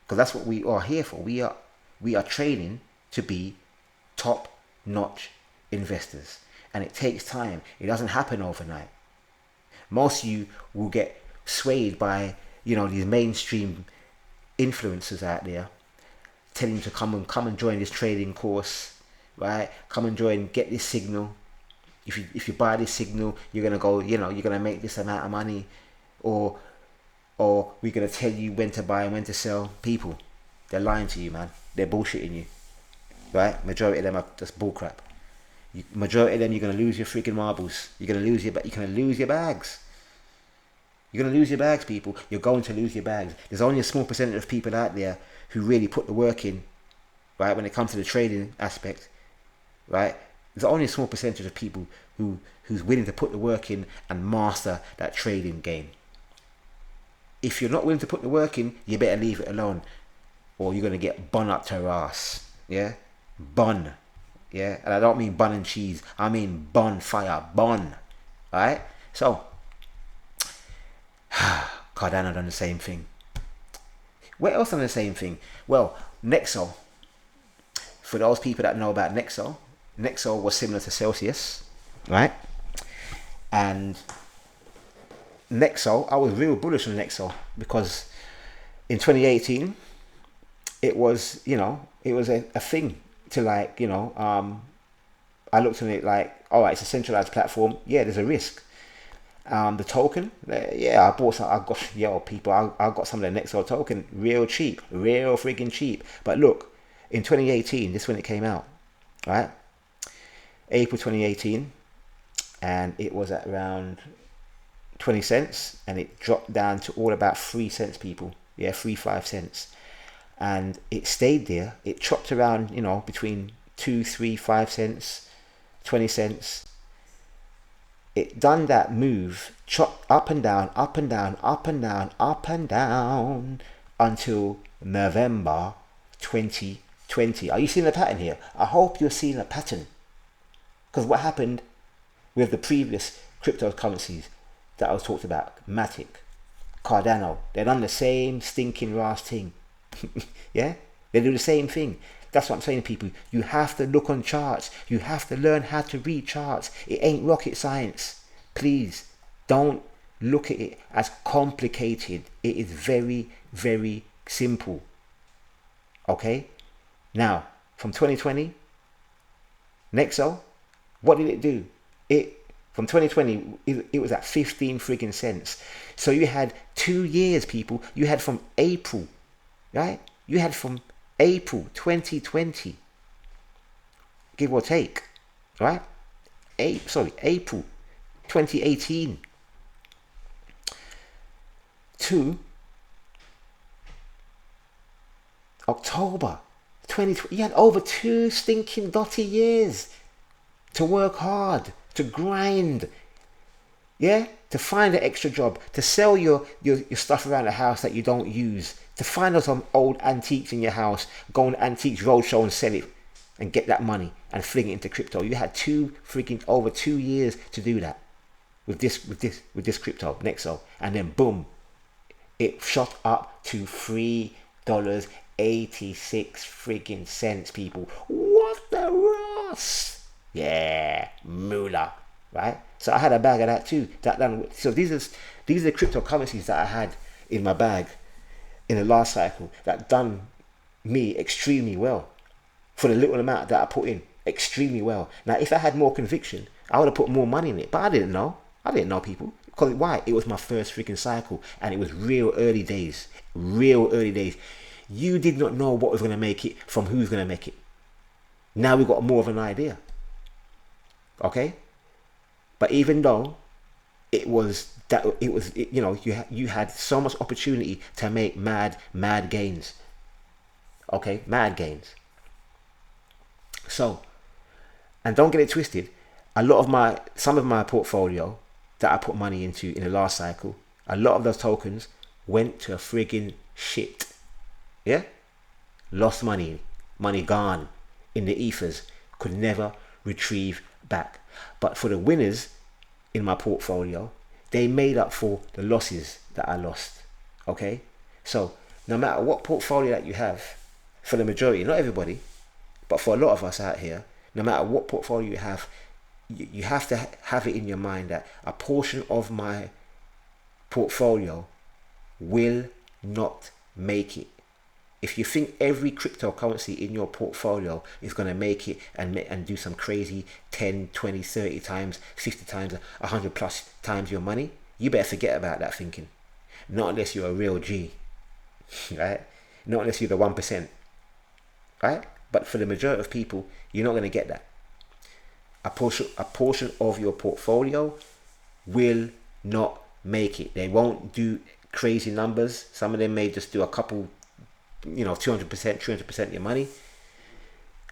Because that's what we are here for. We are training to be top-notch investors, and it takes time. It doesn't happen overnight. Most of you will get swayed by these mainstream influencers out there telling you to come and join this trading course, right? Come and join, get this signal. If you buy this signal, you're gonna go, you're gonna make this amount of money, or we're gonna tell you when to buy and when to sell. People, they're lying to you, man. They're bullshitting you, right? Majority of them are just bullcrap. Majority of them, you're gonna lose your freaking marbles. You're gonna lose your bags. You're going to lose your bags, people. You're going to lose your bags. There's only a small percentage of people out there who really put the work in, right, when it comes to the trading aspect, right? There's only a small percentage of people who's willing to put the work in and master that trading game. If you're not willing to put the work in, you better leave it alone, or you're going to get bun up to your ass, yeah? Bun, yeah? And I don't mean bun and cheese. I mean bonfire, bun, right? So, Cardano done the same thing. What else done the same thing? Well, Nexo. For those people that know about Nexo was similar to Celsius, right? And Nexo, I was real bullish on Nexo because in 2018, it was, it was a thing to I looked at it like, all right, it's a centralized platform. Yeah, there's a risk. The token, yeah, I got some of the Nexo token real friggin' cheap. But look, in 2018, this is when it came out, right? April 2018, and it was at around 20 cents, and it dropped down to all about 3 cents, people. Yeah, 5 cents, and it stayed there. It chopped around, between 2, 3, 5 cents, 20 cents. It done that move, chopped up and down, up and down, up and down, up and down, until November 2020. Are you seeing a pattern here? I hope you're seeing a pattern. Because what happened with the previous cryptocurrencies that I was talked about, Matic, Cardano. They done the same stinking Ras thing. Yeah? They do the same thing. That's what I'm saying to people. You have to look on charts. You have to learn how to read charts. It ain't rocket science. Please don't look at it as complicated. It is very, very simple. Okay? Now, from 2020, Nexo, what did it do? From 2020, it was at 15 friggin' cents. So you had 2 years, people. You had from April, right? You had from April 2020, give or take, right? April 2018 to October 2020. You had over 2 stinking dotty years to work hard, to grind, yeah, to find an extra job, to sell your stuff around the house that you don't use, to find out some old antiques in your house, go on Antiques Roadshow and sell it and get that money and fling it into crypto. You had over 2 years to do that with this crypto, Nexo, and then boom, it shot up to $3.86 friggin' cents, people. What the Ross? Yeah, moolah, right? So I had a bag of that too. So these are the cryptocurrencies that I had in my bag in the last cycle that done me extremely well for the little amount that I put in. Extremely well. Now, if I had more conviction, I would have put more money in it, but I didn't know, people. Because why? It was my first freaking cycle, and it was real early days. You did not know what was going to make it from who's going to make it. Now we've got more of an idea. Okay? But even though you had so much opportunity to make mad gains. Okay? Mad gains. So, and don't get it twisted, some of my portfolio that I put money into in the last cycle, a lot of those tokens went to a friggin' shit. Yeah? Lost money gone in the ethers, could never retrieve back. But for the winners in my portfolio, they made up for the losses that I lost. Okay? So, no matter what portfolio that you have, for the majority, not everybody, but for a lot of us out here, no matter what portfolio you have to have it in your mind that a portion of my portfolio will not make it. If you think every cryptocurrency in your portfolio is going to make it and do some crazy 10, 20, 30 times, 50 times, 100 plus times your money, you better forget about that thinking. Not unless you're a real G, right? Not unless you're the 1%, right? But for the majority of people, you're not going to get that. A portion of your portfolio will not make it. They won't do crazy numbers. Some of them may just do a couple, 200%, 300% of your money.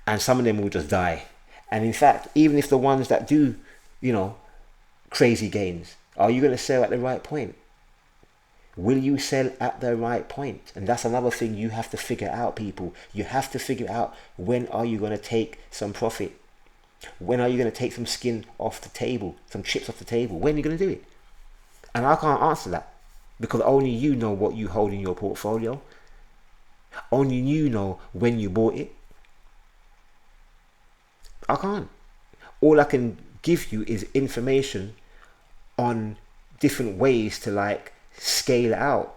And some of them will just die. And in fact, even if the ones that do, crazy gains, are you going to sell at the right point? Will you sell at the right point? And that's another thing you have to figure out, people. You have to figure out, when are you going to take some profit? When are you going to take some skin off the table, some chips off the table? When are you going to do it? And I can't answer that, because only you know what you hold in your portfolio. Only you know when you bought it. I can't. All I can give you is information on different ways to scale out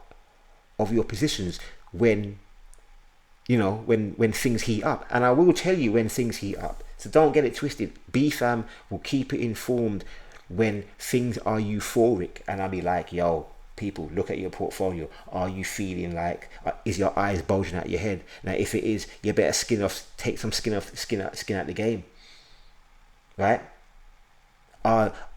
of your positions when things heat up. And I will tell you when things heat up. So don't get it twisted. BFAM will keep it informed when things are euphoric. And I'll be like, yo, people, look at your portfolio. Are you feeling is your eyes bulging out your head? Now, if it is, you better take some skin out the game. Right?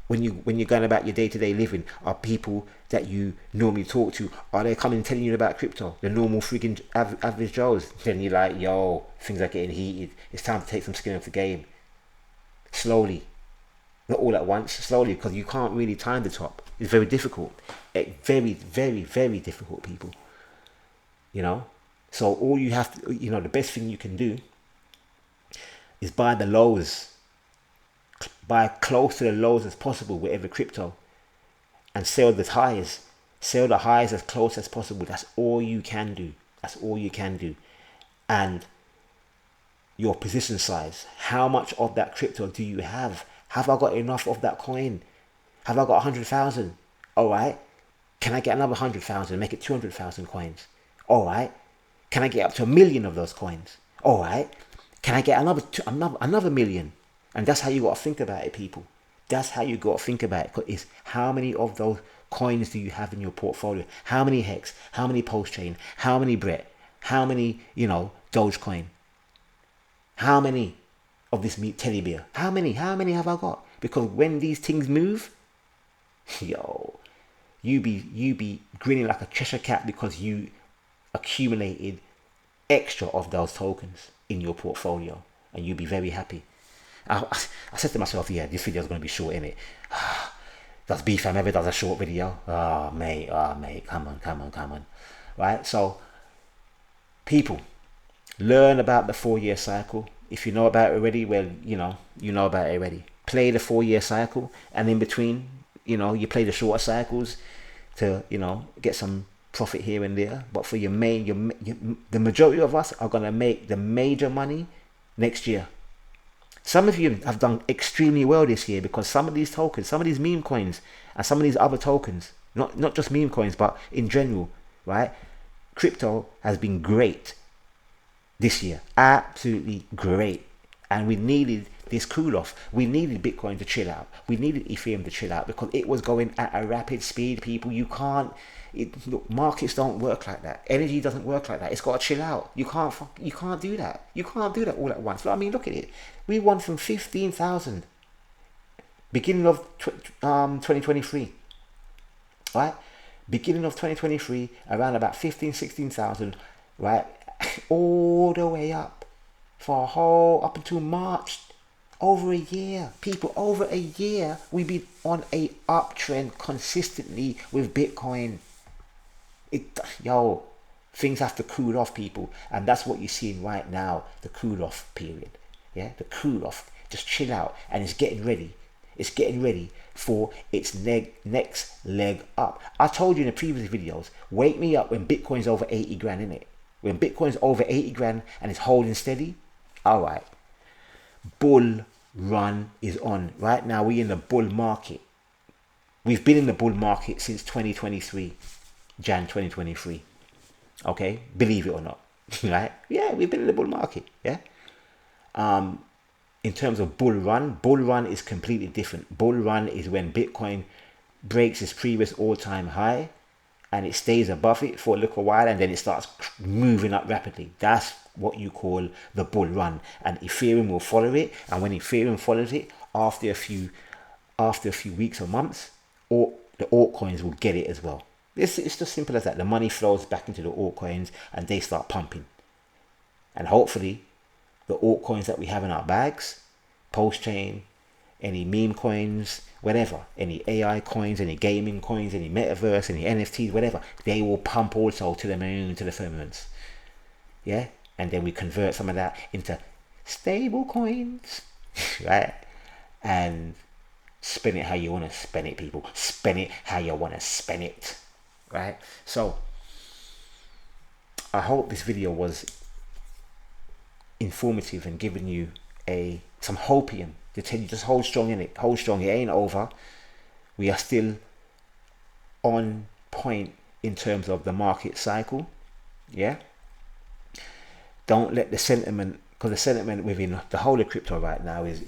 When you're going about your day-to-day living, are people that you normally talk to, are they coming telling you about crypto? The normal freaking average Joes. Then you're like, yo, things are getting heated. It's time to take some skin off the game. Slowly. Not all at once. Slowly, because you can't really time the top. It's very difficult. Very, very, very difficult, people. So all you have to, the best thing you can do is buy the lows. Buy close to the lows as possible with every crypto, and sell the highs. Sell the highs as close as possible. That's all you can do. That's all you can do. And your position size. How much of that crypto do you have? Have I got enough of that coin? Have I got 100,000? All right. Can I get another 100,000? Make it 200,000 coins. All right. Can I get up to 1 million of those coins? All right. Can I get another million? And that's how you got to think about it, people. That's how you got to think about it. Is how many of those coins do you have in your portfolio? How many Hex? How many Post-Chain? How many Brett? How many, Dogecoin? How many of this teddy bear? How many have I got? Because when these things move, yo, you be grinning like a Cheshire cat because you accumulated extra of those tokens in your portfolio, and you'll be very happy. I said to myself, yeah, this video is going to be short, innit? Does BFam ever does a short video? Oh mate, come on. Right? So people, learn about the 4-year cycle. If you know about it already, well, you know about it already. Play the 4-year cycle, and in between, you play the shorter cycles to, get some profit here and there. But for the majority of us are going to make the major money next year. Some of you have done extremely well this year because some of these tokens, some of these meme coins, and some of these other tokens, not just meme coins, but in general, right? Crypto has been great this year, absolutely great. And we needed this cool off. We needed Bitcoin to chill out. We needed Ethereum to chill out because it was going at a rapid speed, people. You can't, look, markets don't work like that. Energy doesn't work like that. It's got to chill out. You can't do that. You can't do that all at once. I mean, look at it. We won from 15,000 beginning of 2023, right? Beginning of 2023, around about 16,000, right? All the way up up until March. Over a year, people, over a year, we've been on a uptrend consistently with Bitcoin. Things have to cool off, people, and that's what you're seeing right now, the cool off period. Yeah, the cool off, just chill out, and it's getting ready. It's getting ready for its next leg up. I told you in the previous videos, wake me up when Bitcoin's over 80 grand, innit? When Bitcoin's over 80 grand and it's holding steady, all right, bull run is on. Right now, we're in the bull market. We've been in the bull market since 2023, Jan 2023. Okay, believe it or not, right? Yeah, we've been in the bull market. Yeah. In terms of bull run is completely different. Bull run is when Bitcoin breaks its previous all-time high and it stays above it for a little while and then it starts moving up rapidly. That's what you call the bull run, and Ethereum will follow it. And when Ethereum follows it, after a few weeks or months, or the altcoins will get it as well. It's just simple as that. The money flows back into the altcoins and they start pumping, and hopefully the altcoins that we have in our bags, Post-Chain, any meme coins, whatever, any AI coins, any gaming coins, any metaverse, any NFTs, whatever, they will pump also to the moon, to the firmaments. Yeah, and then we convert some of that into stable coins, right? And spend it how you want to spend it, people. Spend it how you want to spend it, right? So I hope this video was informative and giving you some hopium to tell you, just hold strong in it. Hold strong. It ain't over. We are still on point in terms of the market cycle. Yeah. Don't let the sentiment, because the sentiment within the whole of crypto right now is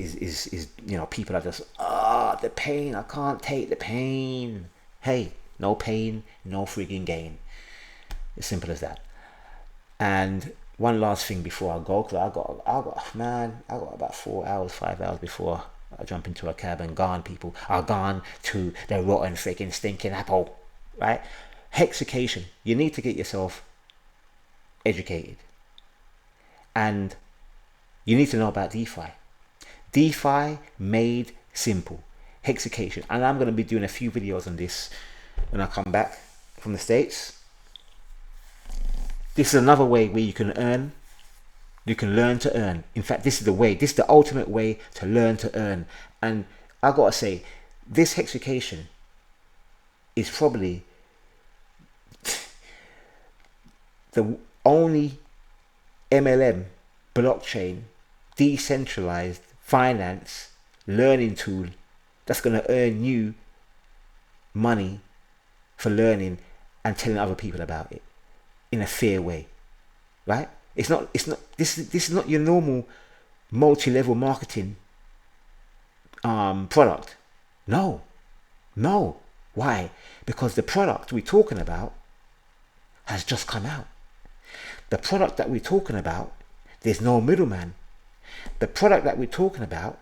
people are just the pain. I can't take the pain. Hey, no pain, no frigging gain. As simple as that. And one last thing before I go, because I got about 4 hours, 5 hours before I jump into a cab and gone, people. I've gone to the rotten freaking stinking apple, right? Hexacation. You need to get yourself educated. And you need to know about DeFi. DeFi made simple. Hexacation. And I'm going to be doing a few videos on this when I come back from the States. This is another way where you can earn. You can learn to earn. In fact, this is the way. This is the ultimate way to learn to earn. And I got to say, this hexacation is probably the only MLM, blockchain, decentralized finance learning tool that's going to earn you money for learning and telling other people about it in a fair way, right? This is not your normal multi-level marketing product. No. Why? Because the product we're talking about has just come out. The product that we're talking about, there's no middleman. The product that we're talking about,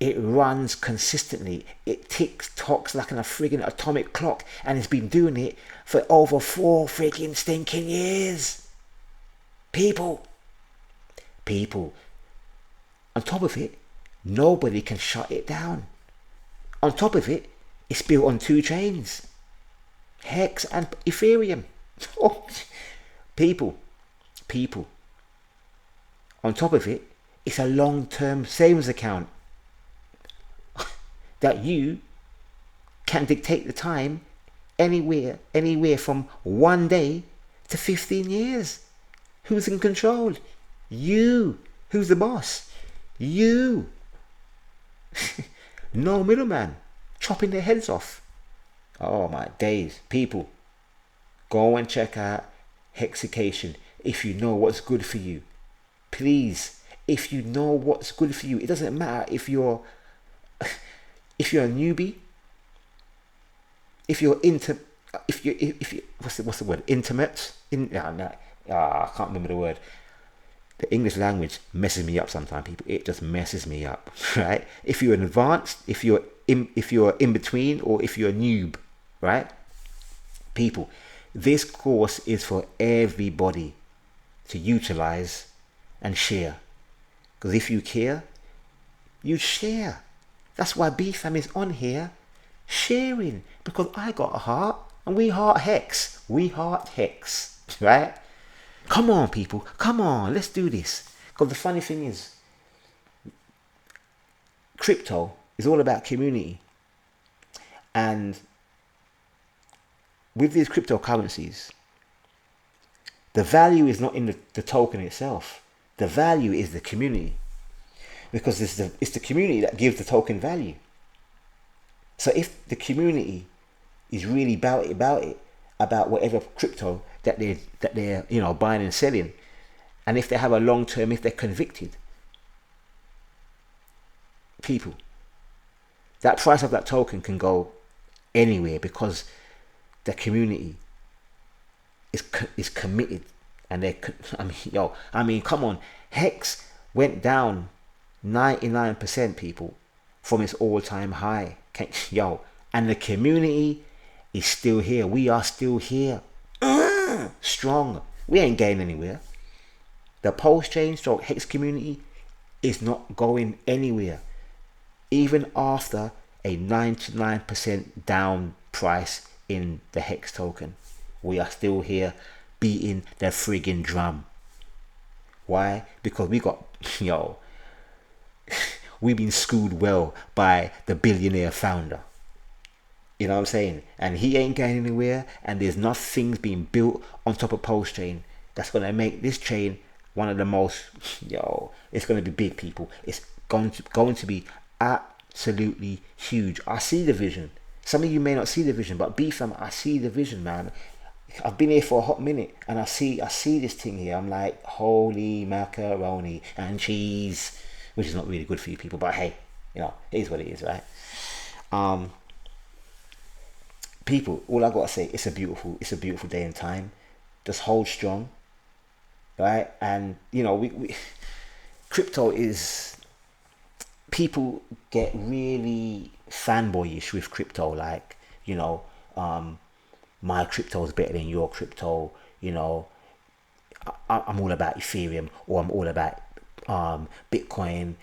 it runs consistently. It ticks-tocks like a friggin' atomic clock, and it's been doing it for over 4 freaking stinking years. People. On top of it, nobody can shut it down. On top of it, it's built on 2 chains, Hex and Ethereum. People. On top of it, it's a long-term savings account that you can dictate the time anywhere from 1 day to 15 years. Who's in control? You. Who's the boss? You. No middleman chopping their heads off. Oh my days. People, go and check out Hexacation if you know what's good for you. Please, if you know what's good for you, it doesn't matter if you're a newbie, if you're what's the word? Intimate? I can't remember the word. The English language messes me up sometimes, people. It just messes me up, right? If you're advanced, if you're in between, or if you're a noob, right? People, this course is for everybody to utilize and share. Because if you care, you share. That's why BFAM is on here sharing, because I got a heart and we heart Hex. We heart Hex, right? Come on, people. Come on, let's do this. Because the funny thing is, crypto is all about community. And with these cryptocurrencies, the value is not in the token itself. The value is the community. Because it's the community that gives the token value. So if the community is really about whatever crypto that they're buying and selling, and if they have a long term, if they're convicted, people, that price of that token can go anywhere, because the community is committed, and come on, Hex went down 99%, people, from its all-time high. And the community is still here. We are still here, strong. We ain't going anywhere. The post-chain stroke Hex community is not going anywhere, even after a 99% down price in the Hex token. We are still here, beating the friggin' drum. Why? Because we got we've been schooled well by the billionaire founder. You know what I'm saying? And he ain't going anywhere, and there's nothing being built on top of post chain that's going to make this chain one of the most, it's going to be big, people. It's going to be absolutely huge. I see the vision. Some of you may not see the vision, but BFAM, I see the vision, man. I've been here for a hot minute, and I see this thing here. I'm like, holy macaroni and cheese, which is not really good for you people, but hey, it is what it is, right? People, all I gotta say, it's a beautiful day and time. Just hold strong, right? And we crypto is, people get really fanboyish with crypto, like my crypto is better than your crypto. I'm all about Ethereum, or I'm all about Bitcoin,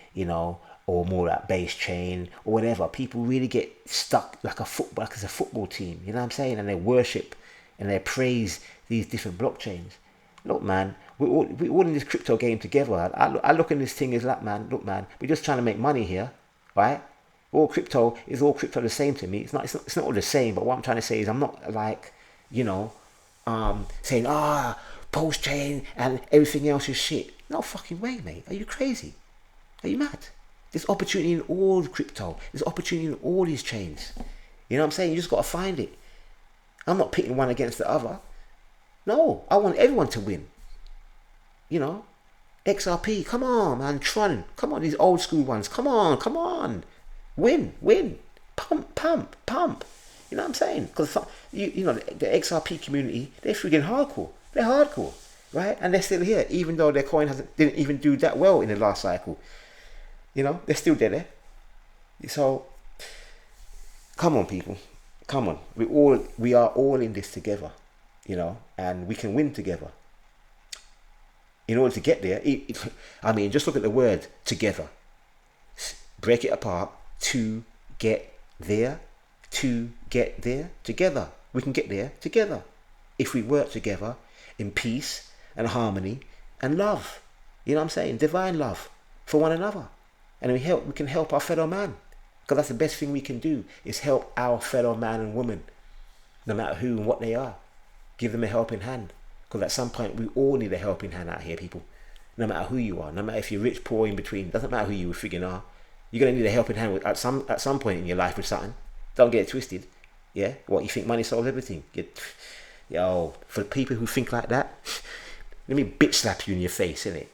or more like base chain or whatever. People really get stuck like a football team, you know what I'm saying? And they worship and they praise these different blockchains. Look, man, we're all in this crypto game together. I look at this thing as like, man, look, man, we're just trying to make money here, right? All crypto the same to me. It's not all the same, but what I'm trying to say is, I'm not like, saying, post chain and everything else is shit. No fucking way, mate. Are you crazy? Are you mad? There's opportunity in all crypto. There's opportunity in all these chains. You know what I'm saying? You just got to find it. I'm not pitting one against the other. No, I want everyone to win. You know, XRP, come on, man. Tron, come on, these old school ones. Come on. Win. Pump. You know what I'm saying? Because, you know, the XRP community, they're freaking hardcore. They're hardcore, right? And they're still here, even though their coin didn't even do that well in the last cycle. You know, they're still there. So, come on, people. Come on. We are all in this together, you know, and we can win together. In order to get there, I mean, just look at the word together. Break it apart. To get there. Together. We can get there together. If we work together in peace and harmony and love. You know what I'm saying? Divine love for one another. And we can help our fellow man. Because that's the best thing we can do, is help our fellow man and woman, no matter who and what they are. Give them a helping hand. Because at some point, we all need a helping hand out here, people. No matter who you are, no matter if you're rich, poor, in between, doesn't matter who you friggin' are. You're going to need a helping hand at some point in your life with something. Don't get it twisted. Yeah? What, you think money solves everything? Yo, for the people who think like that, let me bitch slap you in your face, innit?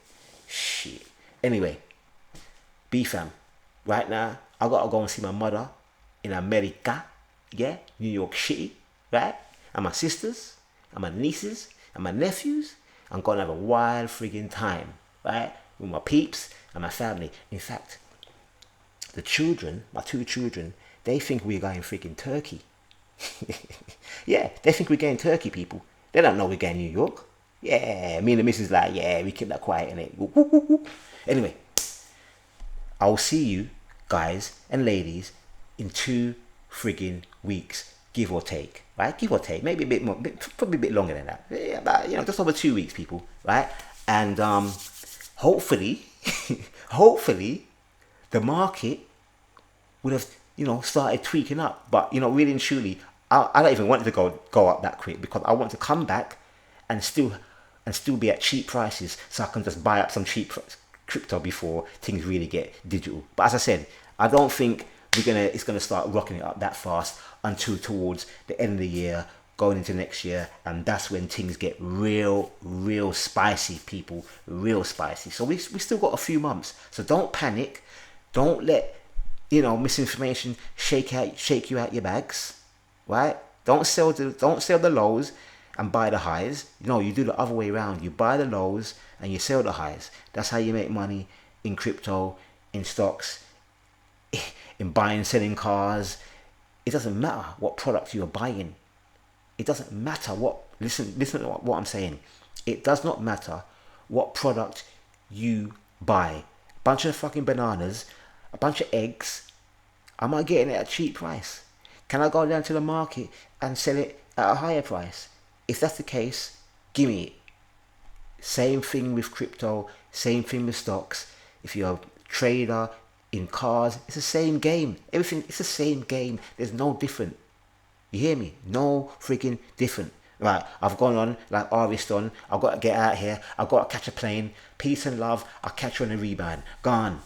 Shit. Anyway, B-fam, right now, I gotta go and see my mother in America, yeah, New York City, right? And my sisters, and my nieces, and my nephews. I'm gonna have a wild friggin' time, right? With my peeps and my family. In fact, the children, my two children, they think we're going friggin' Turkey. Yeah, they think we're going Turkey, people. They don't know we're going New York. Yeah, me and the missus like, yeah, we keep that quiet, innit? Anyway, I'll see you guys and ladies in 2 friggin' weeks, give or take, right? Give or take, maybe a bit more, probably a bit longer than that. Yeah, about, you know, just over 2 weeks, people, right? And hopefully, the market would have, you know, started tweaking up. But, you know, really and truly, I don't even want it to go up that quick, because I want to come back and still be at cheap prices, so I can just buy up some cheap crypto before things really get digital. But as I said, I don't think it's gonna start rocking it up that fast until towards the end of the year, going into next year, and that's when things get real spicy, people, real spicy. So we still got a few months, so don't panic, don't let, you know, misinformation shake you out your bags, right? Don't sell the lows and buy the highs. No, you do the other way around. You buy the lows and you sell the highs. That's how you make money in crypto, in stocks, in buying and selling cars. It doesn't matter what product you are buying. It doesn't matter what, listen to what I'm saying. It does not matter what product you buy. A bunch of fucking bananas, a bunch of eggs. Am I getting it at a cheap price? Can I go down to the market and sell it at a higher price? If that's the case, give me it. Same thing with crypto, same thing with stocks. If you're a trader in cars, it's the same game. Everything, it's the same game. There's no different. You hear me? No freaking different. Right, I've gone on like Aris done. I've got to get out here. I've got to catch a plane. Peace and love. I'll catch you on the rebound. Gone.